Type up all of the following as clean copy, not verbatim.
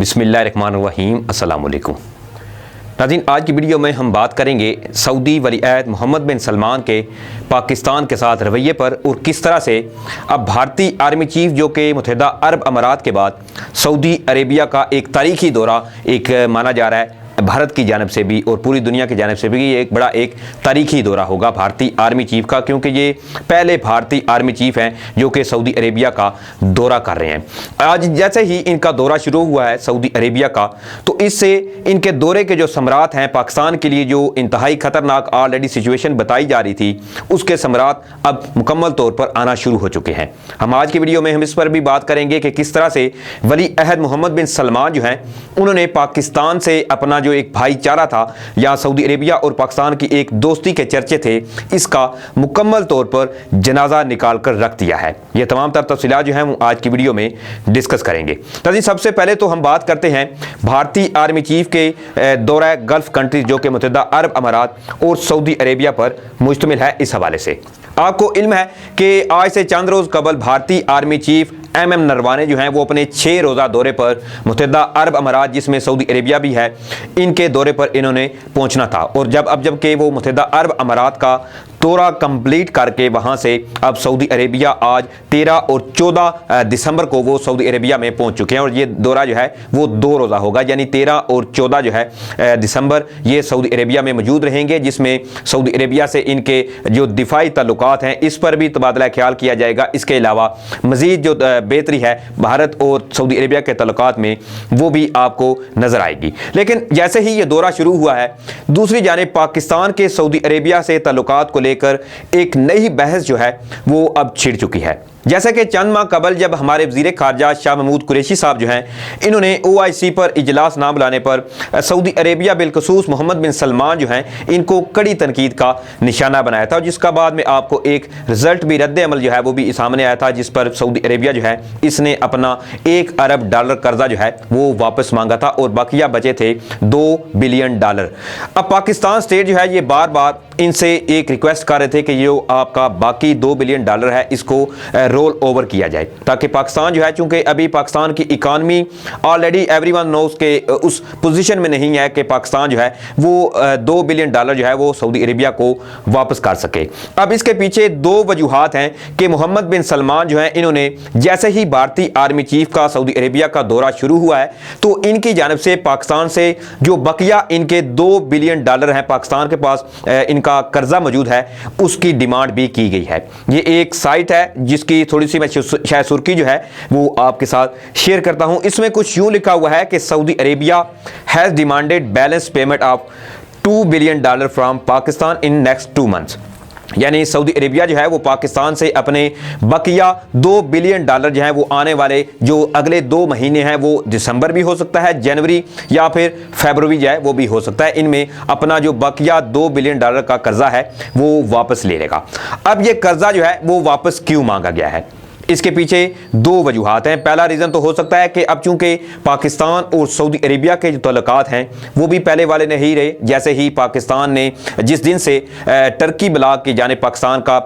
बिस्मिल्लाहिर्रहमानिर्रहीम अस्सलाम वालेकुम। नाज़रीन, आज की वीडियो में हम बात करेंगे सऊदी वली-अहद मोहम्मद बिन सलमान के पाकिस्तान के साथ रवैये पर और किस तरह से अब भारतीय आर्मी चीफ जो कि मुत्तहिदा अरब अमारात के बाद सऊदी अरेबिया का एक तारीखी दौरा एक माना जा रहा है भारत की जानिब से भी और पूरी दुनिया की जानिब से भी। ये एक बड़ा एक तारीखी दौरा होगा भारतीय आर्मी चीफ का, क्योंकि ये पहले भारतीय आर्मी चीफ हैं जो कि सऊदी अरेबिया का दौरा कर रहे हैं। आज जैसे ही इनका दौरा शुरू हुआ है सऊदी अरेबिया का, तो इससे इनके दौरे के जो समरात हैं पाकिस्तान के लिए, जो इंतहाई ख़तरनाक ऑलरेडी सिचुएशन बताई जा रही थी, उसके समरात अब मुकम्मल तौर पर आना शुरू हो चुके हैं। हम आज की वीडियो में हम इस पर भी बात करेंगे कि किस तरह से वली-अहद मोहम्मद बिन सलमान जो हैं उन्होंने पाकिस्तान से अपना जो एक भाईचारा था या सऊदी अरेबिया और पाकिस्तान की एक दोस्ती के चर्चे थे, इसका मुकम्मल तौर पर जनाजा निकाल कर रख दिया है। ये तमाम तर तफसीलात जो हैं वो आज की वीडियो में डिस्कस करेंगे। तो सबसे पहले तो हम बात करते हैं भारतीय आर्मी चीफ के दौरा गल्फ कंट्रीज जो कि मुत्तहिदा अरब अमारात और सऊदी अरेबिया पर मुश्तमिल है। इस हवाले से आपको इल्म है कि आज से चंद रोज़ कबल भारतीय आर्मी चीफ MM नरवाने जो हैं वो अपने 6 रोज़ा दौरे पर मुत्तहिदा अरब अमारात, जिसमें सऊदी अरेबिया भी है, इनके दौरे पर इन्होंने पहुंचना था। और जब कि वो मुत्तहिदा अरब अमारात का दौरा कंप्लीट करके वहां से अब सऊदी अरेबिया आज 13 और 14 दिसंबर को वो सऊदी अरेबिया में पहुंच चुके हैं। और ये दौरा जो है वो 2 रोज़ा होगा, यानी 13 और 14 जो है दिसंबर ये सऊदी अरेबिया में मौजूद रहेंगे, जिसमें सऊदी अरेबिया से इनके जो दिफाई ताल्लुकात हैं इस पर भी तबादला ख्याल किया जाएगा। इसके अलावा मज़ीद जो बेहतरी है भारत और सऊदी अरेबिया के ताल्लुकात में वो भी आपको नजर आएगी। लेकिन जैसे ही ये दौरा शुरू हुआ है, दूसरी जानिब पाकिस्तान के सऊदी अरेबिया से ताल्लुकात को लेकर एक नई बहस जो है वो अब छिड़ चुकी है। जैसे कि चंद माह कबल जब हमारे वज़ीर ख़ारजा शाह महमूद कुरैशी साहब जो हैं इन्होंने OIC पर इजलास ना बुलाने पर सऊदी अरेबिया बिलखसूस मोहम्मद बिन सलमान जो हैं इनको कड़ी तनकीद का निशाना बनाया था, जिसका बाद में आपको एक रिजल्ट भी रद्द अमल जो है वो भी सामने आया था, जिस पर सऊदी अरेबिया जो है इसने अपना $1 अरब कर्जा जो है वो वापस मांगा था और बाकिया बचे थे $2 बिलियन। अब पाकिस्तान स्टेट जो है ये बार बार इनसे एक रिक्वेस्ट कर रहे थे कि ये आपका बाकी $2 बिलियन है इसको रोल ओवर किया जाए, ताकि पाकिस्तान जो है, चूंकि अभी पाकिस्तान की इकानमी ऑलरेडी एवरीवन नोस के उस पोजीशन में नहीं है कि पाकिस्तान जो है वो $2 बिलियन जो है वो सऊदी अरेबिया को वापस कर सके। अब इसके पीछे 2 वजूहात हैं कि मोहम्मद बिन सलमान जो है इन्होंने जैसे ही भारतीय आर्मी चीफ का सऊदी अरेबिया का दौरा शुरू हुआ है तो इनकी जानिब से पाकिस्तान से जो बकिया इनके $2 बिलियन हैं पाकिस्तान के पास इनका कर्जा मौजूद है, उसकी डिमांड भी की गई है। ये एक साइट है जिसकी थोड़ी सी मैं शायद सुर्खी जो है वो आपके साथ शेयर करता हूं। इसमें कुछ यूं लिखा हुआ है कि Saudi Arabia has demanded balance payment of $2 billion from Pakistan in next 2 months. यानी सऊदी अरेबिया जो है वो पाकिस्तान से अपने बकिया $2 बिलियन जो है वो आने वाले जो अगले 2 महीने हैं, वो दिसंबर भी हो सकता है, जनवरी या फिर फरवरी जो है वो भी हो सकता है, इनमें अपना जो बकिया $2 बिलियन का कर्जा है वो वापस ले लेगा। अब ये कर्जा जो है वो वापस क्यों मांगा गया है, इसके पीछे 2 वजूहात हैं। पहला रीज़न तो हो सकता है कि अब चूंकि पाकिस्तान और सऊदी अरेबिया के जो ताल्लुकात हैं वो भी पहले वाले नहीं रहे। जैसे ही पाकिस्तान ने जिस दिन से टर्की ब्लॉक की जानिब पाकिस्तान का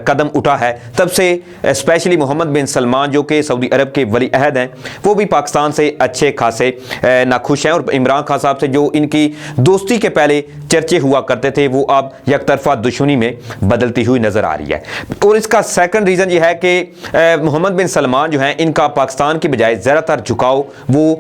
कदम उठा है, तब से स्पेशली मोहम्मद बिन सलमान जो कि सऊदी अरब के वली-अहद हैं वो भी पाकिस्तान से अच्छे खासे नाखुश हैं। और इमरान खान साहब से जो इनकी दोस्ती के पहले चर्चे हुआ करते थे वो अब यकतरफा दुश्मनी में बदलती हुई नज़र आ रही है। और इसका सेकंड रीज़न ये है कि मोहम्मद बिन सलमान जो हैं इनका पाकिस्तान की बजाय ज़्यादातर झुकाव वो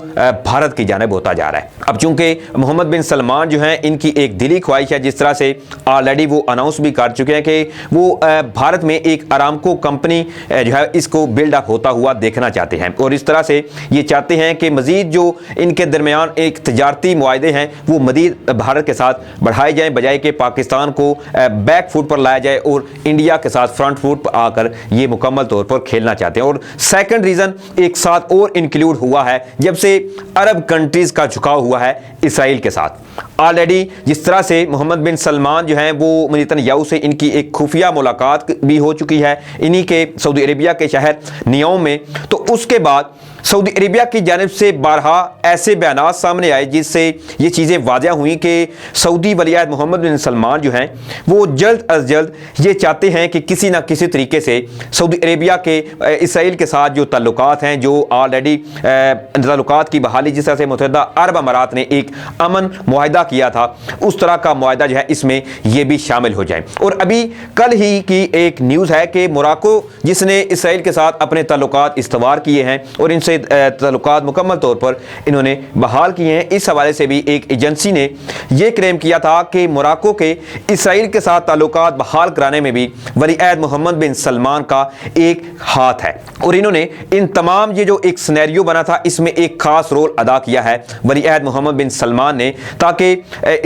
भारत की जानिब होता जा रहा है। अब चूंकि मोहम्मद बिन सलमान जो हैं इनकी एक दिली ख्वाहिश है, जिस तरह से ऑलरेडी वो अनाउंस भी कर चुके हैं कि वो भारत में एक अरामको कंपनी जो है इसको बिल्ड अप होता हुआ देखना चाहते हैं। और इस तरह से ये चाहते हैं कि मज़ीद जो इनके दरमियान एक तजारती मुआहदे हैं वो मज़ीद भारत के साथ बढ़ाए जाएँ, बजाय कि पाकिस्तान को बैक फुट पर लाया जाए और इंडिया के साथ फ्रंट फुट पर आकर ये मुकम्मल तौर पर खेलना चाहते हैं। और सेकंड रीजन एक साथ और इंक्लूड हुआ है जब से अरब कंट्रीज का झुकाव हुआ है इसराइल के साथ। ऑलरेडी जिस तरह से मोहम्मद बिन सलमान जो हैं वो नेतन्याहू से इनकी एक खुफिया मुलाकात भी हो चुकी है इन्हीं के सऊदी अरेबिया के शहर नियोम में, तो उसके बाद सऊदी अरेबिया की जानिब से बारहा ऐसे बयान सामने आए जिससे ये चीज़ें वाज़ह हुई कि सऊदी वली-अहद मोहम्मद बिन सलमान जो हैं वो जल्द अज जल्द ये चाहते हैं कि किसी ना किसी तरीके से सऊदी अरेबिया के इसराइल के साथ जो ताल्लुकात हैं, जो ऑलरेडी ताल्लुकात की बहाली जिस तरह से मुत्तहिदा अरब अमारात ने एक अमन मुआहिदा किया था, उस तरह का मुआहिदा जो है इसमें ये भी शामिल हो जाए। और अभी कल ही की एक न्यूज़ है कि मोरक्को जिसने इसराइल के साथ अपने ताल्लुकात इस्तवार किए हैं और इनसे ताल्लुकात मुकम्मल तौर पर इन्होंने बहाल किए हैं, इस हवाले से भी एक एजेंसी ने यह क्लेम किया था कि मोरक्को के इसराइल के साथ ताल्लुकात बहाल कराने में भी वली-अहद मोहम्मद बिन सलमान का एक हाथ है। और इन्होंने इन तमाम ये जो एक सिनेरियो बना था इसमें एक खास रोल अदा किया है वली-अहद मोहम्मद बिन सलमान ने, ताकि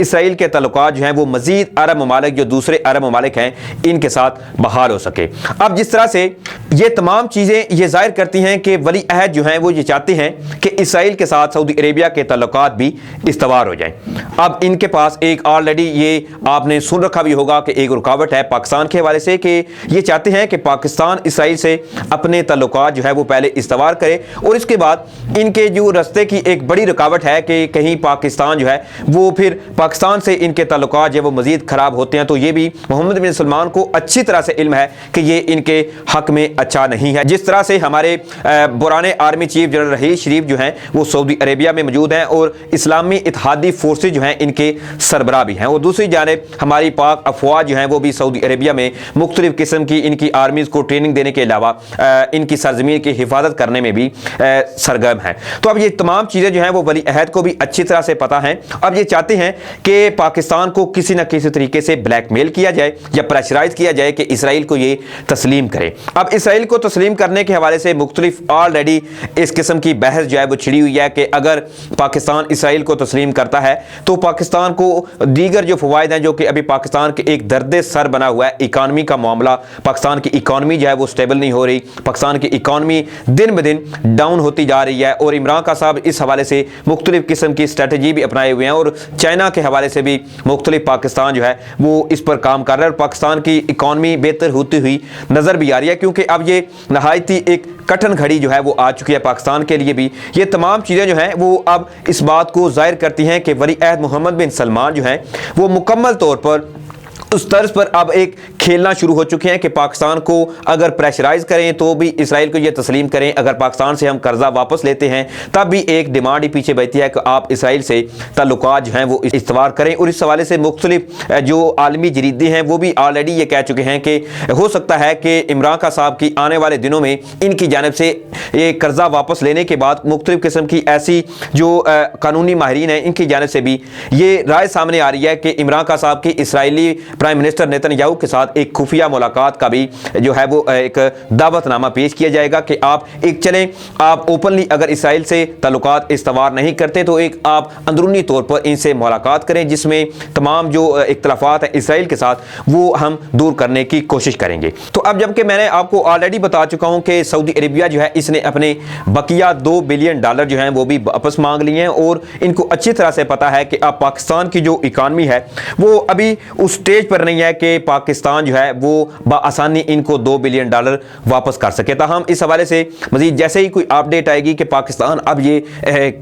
इसराइल के ताल्लुकात जो हैं वो मज़ीद अरब ममालिक जो दूसरे अरब ममालिक हैं इनके साथ बहाल हो सके। अब जिस तरह से ये तमाम चीज़ें ये जाहिर करती हैं कि वली-अहद जो हैं वो ये चाहते हैं कि इसराइल के साथ सऊदी अरेबिया के ताल्लुकात भी इस्तवार हो जाएं। अब इनके पास एक ऑलरेडी ये आपने सुन रखा भी होगा कि एक रुकावट है पाकिस्तान के हवाले से कि ये चाहते हैं कि पाकिस्तान इसराइल से अपने ताल्लुकात जो है वो पहले इस्तवार करे, और इसके बाद इनके जो रास्ते की एक बड़ी रुकावट है कि कहीं पाकिस्तान जो है वो फिर पाकिस्तान से इनके ताल्लुकात जो वो मज़ीद ख़राब होते हैं। तो ये भी मोहम्मद बिन सलमान को अच्छी तरह से इल्म है कि ये इनके हक़ में अच्छा नहीं है। जिस तरह से हमारे पुराने आर्मी चीफ जनरल रहीस शरीफ जो हैं वो सऊदी अरेबिया में मौजूद हैं और इस्लामी इत्तेहादी फोर्सेज जो हैं इनके सरबराह भी हैं, और दूसरी जानिब हमारी पाक अफवाज जो हैं वो भी सऊदी अरेबिया में मुख्तलिफ किस्म की इनकी आर्मीज़ को ट्रेनिंग देने के अलावा इनकी सरजमीन की हिफाजत करने में भी सरगर्म हैं। तो अब ये तमाम चीज़ें जो हैं वो वली-अहद को भी अच्छी तरह से पता हैं। अब ये चाहते हैं कि पाकिस्तान को किसी न किसी तरीके से ब्लैकमेल किया जाए या प्रेशराइज किया जाए कि इसराइल को ये तस्लीम करे। अब इसराइल को तस्लीम करने के हवाले से मुख्तलिफ ऑलरेडी इस किस्म की बहस जो है वो छिड़ी हुई है कि अगर पाकिस्तान इसराइल को तस्लीम करता है तो पाकिस्तान को दीगर जो फ़वाइद हैं, जो कि अभी पाकिस्तान के एक दर्द सर बना हुआ है इकानमी का मामला, पाकिस्तान की इकानमी जो है वो स्टेबल नहीं हो रही, पाकिस्तान की इकानमी दिन ब दिन डाउन होती जा रही है, और इमरान खान साहब इस हवाले से मुख्तलिफ किस्म की स्ट्रेटजी भी अपनाए हुए हैं, और चाइना के हवाले से भी मुख्तलिफ पाकिस्तान जो है वो इस पर काम कर रहा है, और पाकिस्तान की इकानमी बेहतर होती हुई नज़र भी आ रही है, क्योंकि अब ये नहायत ही एक कठिन घड़ी जो है वो आ चुकी है पाकिस्तान के लिए भी। ये तमाम चीज़ें जो हैं वो अब इस बात को जाहिर करती हैं कि वली-अहद मोहम्मद बिन सलमान जो हैं वो मुकम्मल तौर पर उस तर्ज पर अब एक खेलना शुरू हो चुके हैं कि पाकिस्तान को अगर प्रेशराइज करें तो भी इसराइल को ये तस्लीम करें, अगर पाकिस्तान से हम कर्जा वापस लेते हैं तब भी एक डिमांड ही पीछे बचती है कि आप इसराइल से ताल्लुकात जो हैं वो इस्तवार करें। और इस हवाले से मुख्तलिफ जो आलमी जरीदे हैं वो भी ऑलरेडी ये कह चुके हैं कि हो सकता है कि इमरान खान साहब की आने वाले दिनों में इनकी जानिब से ये कर्जा वापस लेने के बाद मुख्तलिफ किस्म की ऐसी जो कानूनी माहिरीन हैं इनकी जानिब से भी ये राय सामने आ रही है कि इमरान खान साहब की इसराइली प्राइम मिनिस्टर नेतन्याहू के साथ एक खुफिया मुलाकात का भी जो है वो एक दावतनामा पेश किया जाएगा कि आप एक चलें, आप ओपनली अगर इसराइल से ताल्लुकात इस्तवार नहीं करते तो एक आप अंदरूनी तौर पर इनसे मुलाकात करें, जिसमें तमाम जो इख्तलाफात हैं इसराइल के साथ वो हम दूर करने की कोशिश करेंगे। तो अब जबकि मैंने आपको ऑलरेडी बता चुका हूँ कि सऊदी अरेबिया जो है इसने अपने बकिया $2 बिलियन जो हैं वो भी वापस मांग लिए हैं, और इनको अच्छी तरह से पता है कि अब पाकिस्तान की जो इकानमी है वो अभी उस स्टेज पर नहीं है कि पाकिस्तान जो है वो बआसानी इनको $2 बिलियन वापस कर सके। हम इस हवाले से मजीद जैसे ही कोई अपडेट आएगी कि पाकिस्तान अब ये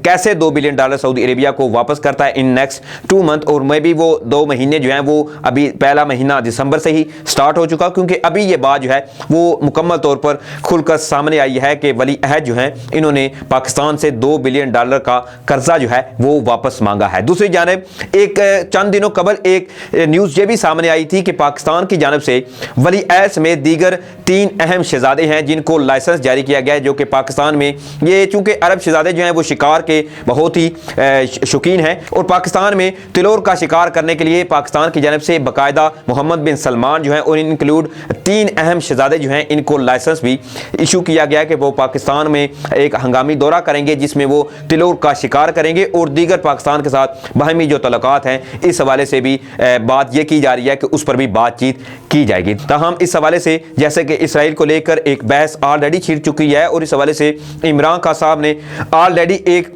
कैसे $2 बिलियन सऊदी अरेबिया को वापस करता है इन नेक्स्ट 2 मंथ, और मे भी वो 2 महीने जो हैं वो अभी पहला महीना दिसंबर से ही स्टार्ट हो चुका, क्योंकि अभी ये बात जो है वो मुकम्मल तौर पर खुलकर सामने आई है कि वली-अहद जो हैं इन्होंने पाकिस्तान से $2 बिलियन का कर्जा जो है वो वापस मांगा है। दूसरी जानिब एक चंद दिनों कबल एक न्यूज़ ये भी सामने आई थी कि पाकिस्तान की जानिब से वली-अहद समेत दीगर 3 अहम शहजादे हैं जिनको लाइसेंस जारी किया गया है, जो कि पाकिस्तान में ये चूंकि अरब शहजादे जो हैं वो शिकार के बहुत ही शौकीन हैं, और पाकिस्तान में तिलोर का शिकार करने के लिए पाकिस्तान की जानिब से बाकायदा मोहम्मद बिन सलमान जो हैं और इंक्लूड 3 अहम शहजादे जो हैं इनको लाइसेंस भी इशू किया गया है कि वो पाकिस्तान में एक हंगामी दौरा करेंगे जिसमें वो तिलोर का शिकार करेंगे, और दीगर पाकिस्तान के साथ बाहमी जो तल्लुकात हैं इस हवाले से भी बात यह की जा रही है कि उस पर भी बातचीत की जाएगी। ताहम इस हवाले से जैसे कि इसराइल को लेकर एक बहस ऑलरेडी छिड़ चुकी है, और इस हवाले से इमरान खान साहब ने ऑलरेडी एक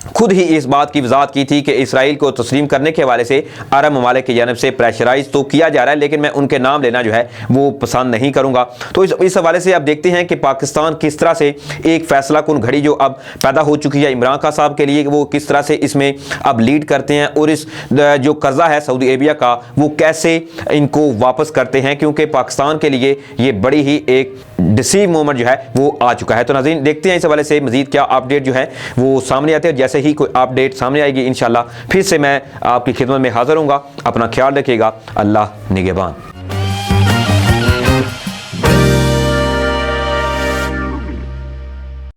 खुद ही इस बात की वजाहत की थी कि इसराइल को तस्लीम करने के हवाले से अरब ममालिक की जानब से प्रेशराइज तो किया जा रहा है, लेकिन मैं उनके नाम लेना जो है वो पसंद नहीं करूँगा। तो इस हवाले से अब देखते हैं कि पाकिस्तान किस तरह से एक फैसला कुन घड़ी जो अब पैदा हो चुकी है इमरान खान साहब के लिए, वो किस तरह से इसमें अब लीड करते हैं और इस जो कर्जा है सऊदी अरेबिया का वो कैसे इनको वापस करते हैं, क्योंकि पाकिस्तान के लिए ये बड़ी ही एक डिसीव मोमेंट जो है वो आ चुका है। तो नाज़रीन देखते हैं इस हवाले से मजीद क्या अपडेट जो है वो सामने आते हैं। जैसे ही कोई अपडेट सामने आएगी इंशाल्लाह फिर से मैं आपकी खिदमत में हाजिर हूँगा। अपना ख्याल रखिएगा। अल्लाह निगहबान।